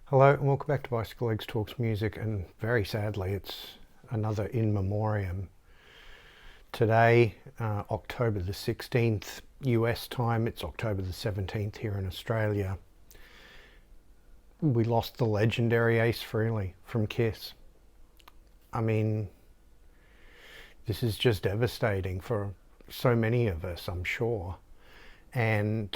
Hello and welcome back to Bicyclelegs Talks Music, and very sadly it's another In Memoriam. Today, October the 16th US time, it's October the 17th here in Australia. We lost the legendary Ace Frehley from Kiss. I mean, this is just devastating for so many of us, I'm sure. And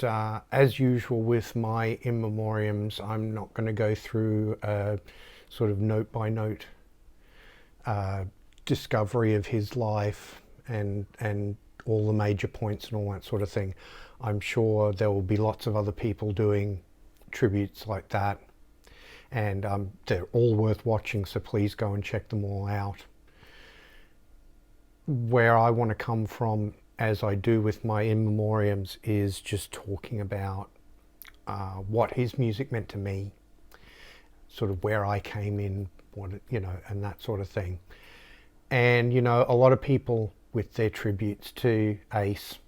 as usual with my in memoriams, I'm not going to go through a sort of note by note discovery of his life and all the major points and all that sort of thing. I'm sure there will be lots of other people doing tributes like that, and they're all worth watching, so please go and check them all out. Where I want to come from, as I do with my in memoriams, is just talking about what his music meant to me, sort of where I came in, and that sort of thing. And a lot of people with their tributes to Ace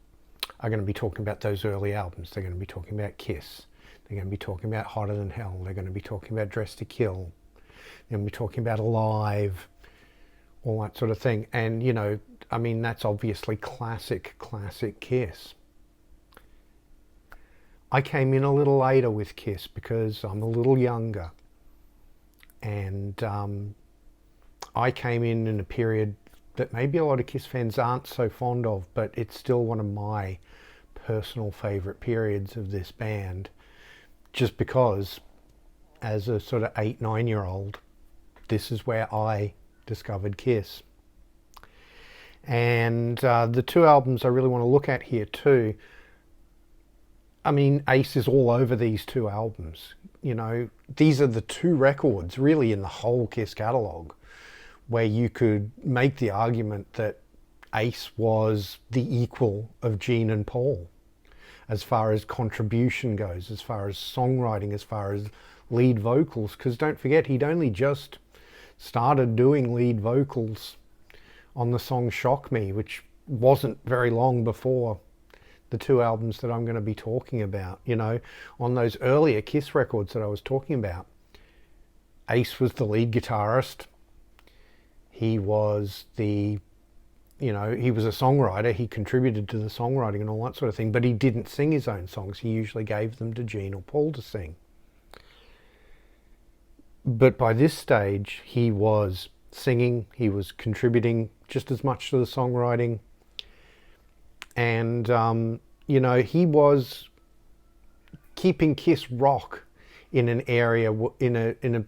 are going to be talking about those early albums. They're going to be talking about Kiss. They're going to be talking about Hotter Than Hell. They're going to be talking about Dressed to Kill. They're going to be talking about Alive, all that sort of thing. And I mean, that's obviously classic Kiss. I came in a little later with Kiss because I'm a little younger, and I came in a period that maybe a lot of Kiss fans aren't so fond of, but it's still one of my personal favourite periods of this band, just because as a sort of 8-9-year-old, this is where I discovered Kiss. And the two albums I really want to look at here too, I mean, Ace is all over these two albums. These are the two records really in the whole Kiss catalogue where you could make the argument that Ace was the equal of Gene and Paul as far as contribution goes, as far as songwriting, as far as lead vocals, because don't forget, he'd only just started doing lead vocals on the song Shock Me, which wasn't very long before the two albums that I'm going to be talking about. On those earlier Kiss records that I was talking about, Ace was the lead guitarist. He was he was a songwriter. He contributed to the songwriting and all that sort of thing, but he didn't sing his own songs. He usually gave them to Gene or Paul to sing. But by this stage, he was singing, he was contributing just as much to the songwriting, and he was keeping Kiss rock in an area, in a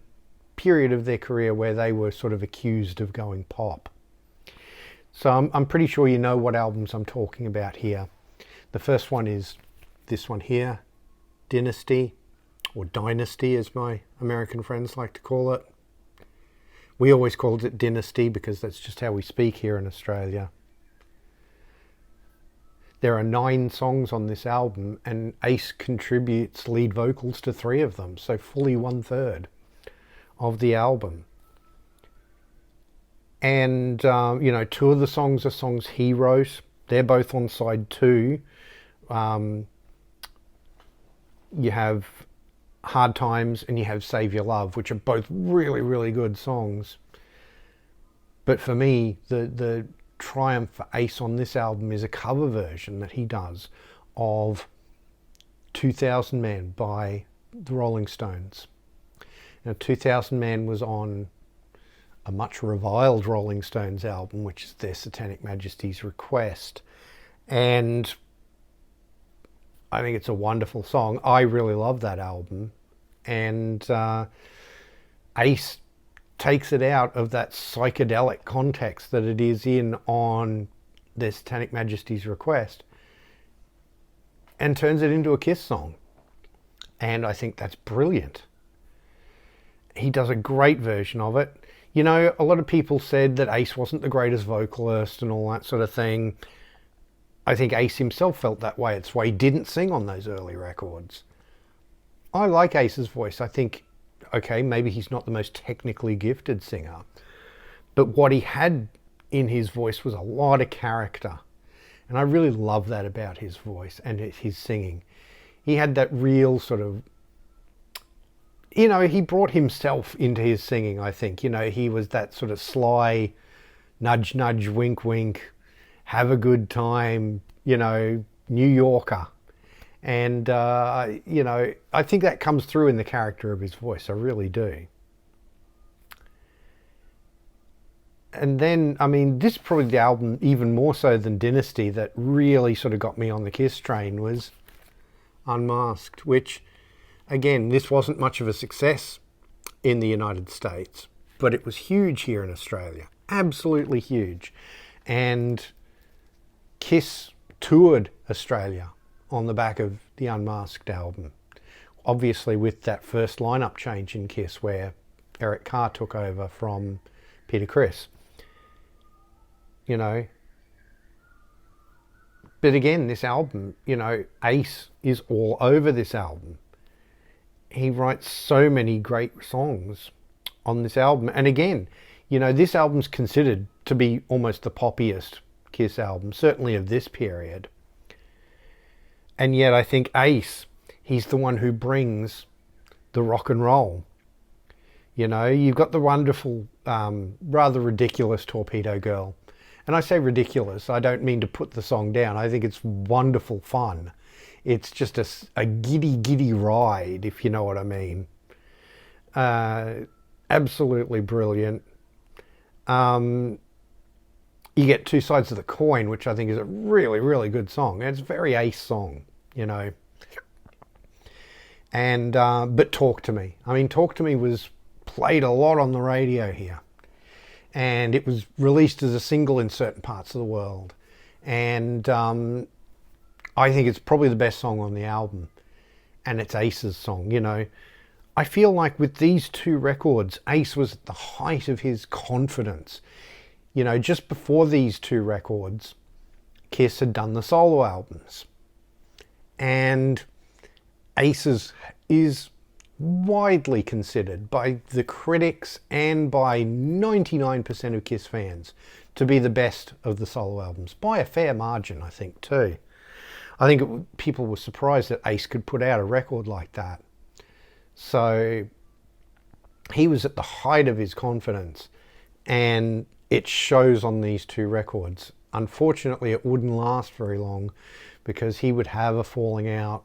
period of their career where they were sort of accused of going pop. So I'm pretty sure you know what albums I'm talking about here. The first one is this one here, Dynasty, or Dynasty as my American friends like to call it. We always called it Dynasty because that's just how we speak here in Australia. There are 9 songs on this album, and Ace contributes lead vocals to 3 of them, so fully 1/3 of the album. And 2 of the songs are songs he wrote. They're both on side 2. You have Hard Times and you have Save Your Love, which are both really, really good songs. But for me, the triumph for Ace on this album is a cover version that he does of 2000 Man by the Rolling Stones. Now, 2000 Man was on a much reviled Rolling Stones album, which is their Satanic Majesty's Request. And I think it's a wonderful song. I really love that album. And Ace takes it out of that psychedelic context that it is in on their Satanic Majesty's Request and turns it into a Kiss song. And I think that's brilliant. He does a great version of it. A lot of people said that Ace wasn't the greatest vocalist and all that sort of thing. I think Ace himself felt that way. It's why he didn't sing on those early records. I like Ace's voice. I think, okay, maybe he's not the most technically gifted singer, but what he had in his voice was a lot of character. And I really love that about his voice and his singing. He had that real sort of you know, he brought himself into his singing, I think. You know, he was that sort of sly, nudge, nudge, wink, wink, have a good time, you know, New Yorker. And, you know, I think that comes through in the character of his voice. I really do. And then, I mean, this is probably the album, even more so than Dynasty, that really sort of got me on the Kiss train, was Unmasked, which, again, this wasn't much of a success in the United States, but it was huge here in Australia. Absolutely huge. And Kiss toured Australia on the back of the Unmasked album. Obviously with that first lineup change in Kiss where Eric Carr took over from Peter Criss. You know. But again, this album, you know, Ace is all over this album. He writes so many great songs on this album. And again, you know, this album's considered to be almost the poppiest Kiss album, certainly of this period. And yet I think Ace, he's the one who brings the rock and roll. You know, you've got the wonderful, rather ridiculous Torpedo Girl. And I say ridiculous, I don't mean to put the song down. I think it's wonderful fun. It's just a giddy, giddy ride, if you know what I mean. Absolutely brilliant. You get Two Sides of the Coin, which I think is a really, really good song. And it's a very Ace song, you know. And but Talk to Me. I mean, Talk to Me was played a lot on the radio here. And it was released as a single in certain parts of the world. And I think it's probably the best song on the album. And it's Ace's song, you know. I feel like with these two records, Ace was at the height of his confidence. You know, just before these two records, Kiss had done the solo albums. And Ace's is widely considered by the critics and by 99% of Kiss fans to be the best of the solo albums. By a fair margin, I think, too. I think people were surprised that Ace could put out a record like that. So he was at the height of his confidence, and it shows on these two records. Unfortunately, it wouldn't last very long because he would have a falling out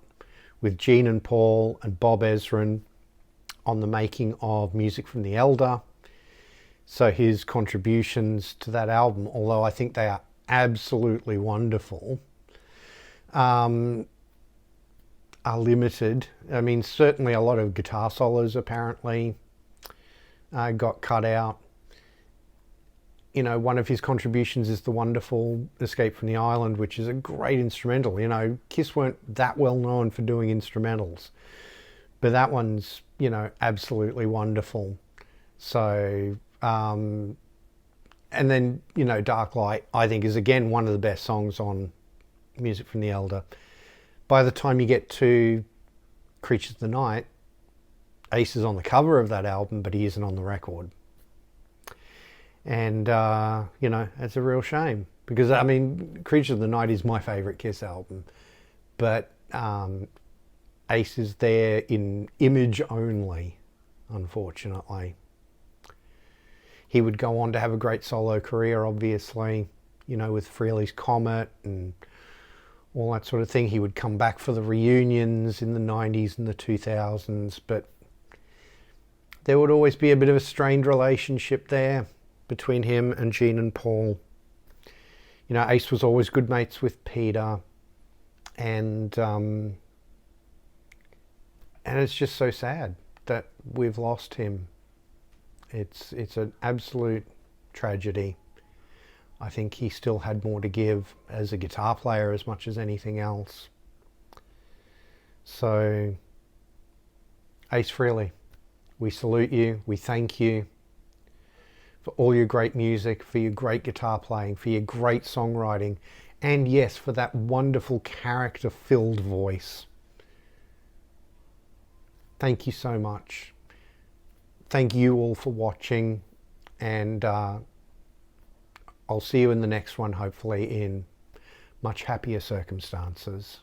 with Gene and Paul and Bob Ezrin on the making of Music from the Elder. So his contributions to that album, although I think they are absolutely wonderful, are limited. I mean, certainly a lot of guitar solos apparently got cut out. You know, one of his contributions is the wonderful Escape from the Island, which is a great instrumental. You know, Kiss weren't that well known for doing instrumentals, but that one's, you know, absolutely wonderful. So, and then, you know, Dark Light, I think, is again one of the best songs on Music from the Elder. By the time you get to Creatures of the Night, Ace is on the cover of that album, but he isn't on the record. And, you know, it's a real shame because, I mean, Creatures of the Night is my favourite Kiss album, but Ace is there in image only, unfortunately. He would go on to have a great solo career, obviously, you know, with Frehley's Comet and all that sort of thing. He would come back for the reunions in the 90s and the 2000s, but there would always be a bit of a strained relationship there between him and Gene and Paul. You know, Ace was always good mates with Peter, and it's just so sad that we've lost him. It's an absolute tragedy. I think he still had more to give as a guitar player as much as anything else. So, Ace Frehley, we salute you, we thank you for all your great music, for your great guitar playing, for your great songwriting, and yes, for that wonderful character-filled voice. Thank you so much. Thank you all for watching, and I'll see you in the next one, hopefully in much happier circumstances.